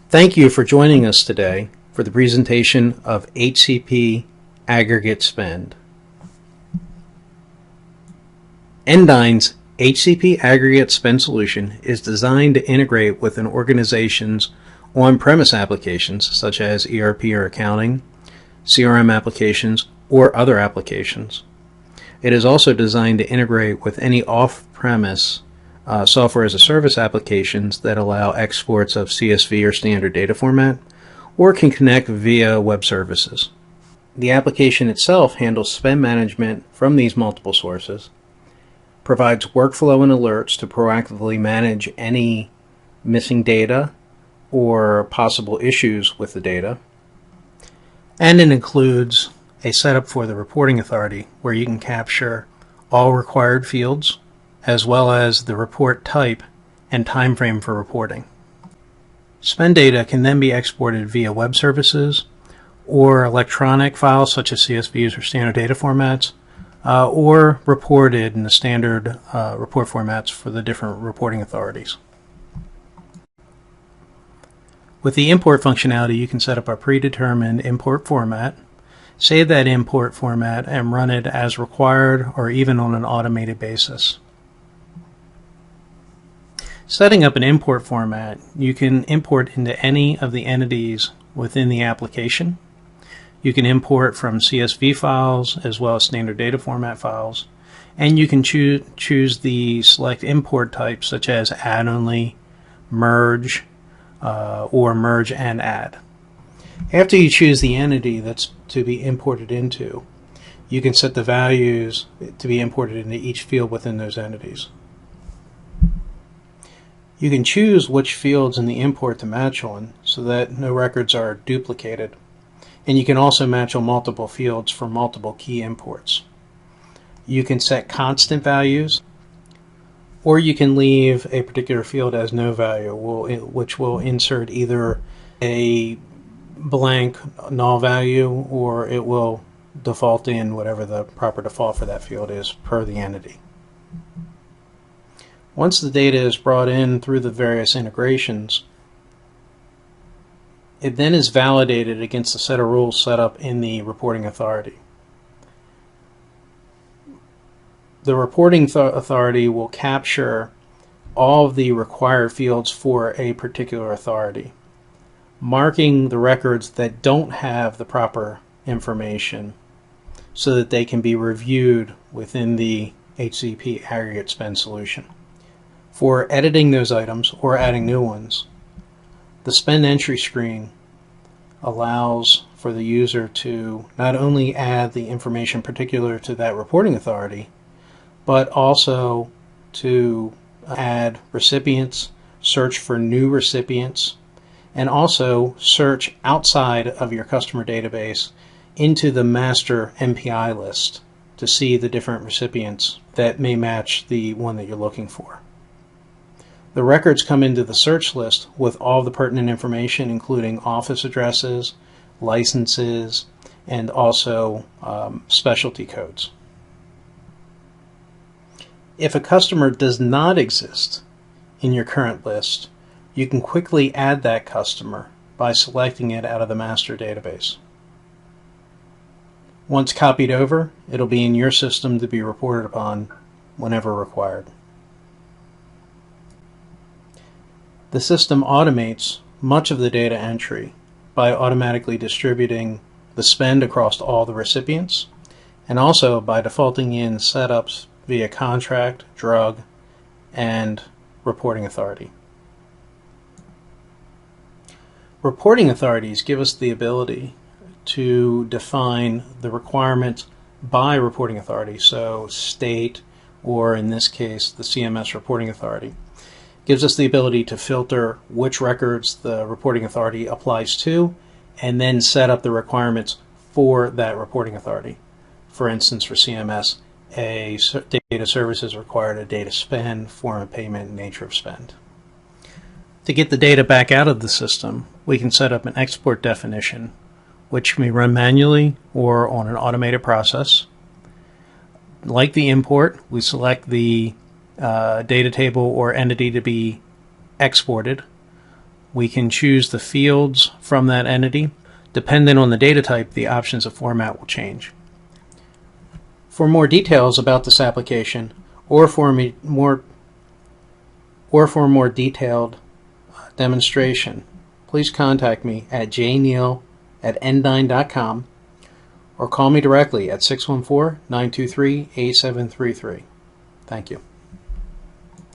Thank you for joining us today for the presentation of HCP Aggregate Spend. Endign's HCP Aggregate Spend solution is designed to integrate with an organization's on-premise applications such as ERP or accounting, CRM applications, or other applications. It is also designed to integrate with any off-premise software as a service applications that allow exports of CSV or standard data format, or can connect via web services. The application itself handles spend management from these multiple sources, provides workflow and alerts to proactively manage any missing data or possible issues with the data, and it includes a setup for the reporting authority where you can capture all required fields as well as the report type and time frame for reporting. Spend data can then be exported via web services or electronic files such as CSVs or standard data formats, or reported in the standard report formats for the different reporting authorities. With the import functionality, you can set up a predetermined import format, save that import format, and run it as required or even on an automated basis. Setting up an import format, you can import into any of the entities within the application. You can import from CSV files as well as standard data format files, and you can choose the select import types such as add only, merge, or merge and add. After you choose the entity that's to be imported into, you can set the values to be imported into each field within those entities. You can choose which fields in the import to match on so that no records are duplicated, and you can also match on multiple fields for multiple key imports. You can set constant values, or you can leave a particular field as no value, which will insert either a blank null value or it will default in whatever the proper default for that field is per the entity. Once the data is brought in through the various integrations, it then is validated against a set of rules set up in the reporting authority. The reporting authority will capture all of the required fields for a particular authority, marking the records that don't have the proper information so that they can be reviewed within the HCP Aggregate Spend solution. For editing those items or adding new ones, the spend entry screen allows for the user to not only add the information particular to that reporting authority, but also to add recipients, search for new recipients, and also search outside of your customer database into the master MPI list to see the different recipients that may match the one that you're looking for. The records come into the search list with all the pertinent information, including office addresses, licenses, and also specialty codes. If a customer does not exist in your current list, you can quickly add that customer by selecting it out of the master database. Once copied over, it'll be in your system to be reported upon whenever required. The system automates much of the data entry by automatically distributing the spend across all the recipients, and also by defaulting in setups via contract, drug, and reporting authority. Reporting authorities give us the ability to define the requirements by reporting authority, so state, or in this case, the CMS reporting authority. Gives us the ability to filter which records the reporting authority applies to, and then set up the requirements for that reporting authority. For instance, for CMS, a data service is required, a data spend, form of payment, nature of spend. To get the data back out of the system, we can set up an export definition, which can be run manually or on an automated process. Like the import, we select the data table or entity to be exported. We can choose the fields from that entity. Depending on the data type, the options of format will change. For more details about this application, or for a more detailed demonstration, please contact me at jneil@endign.com or call me directly at 614-923-8733. Thank you.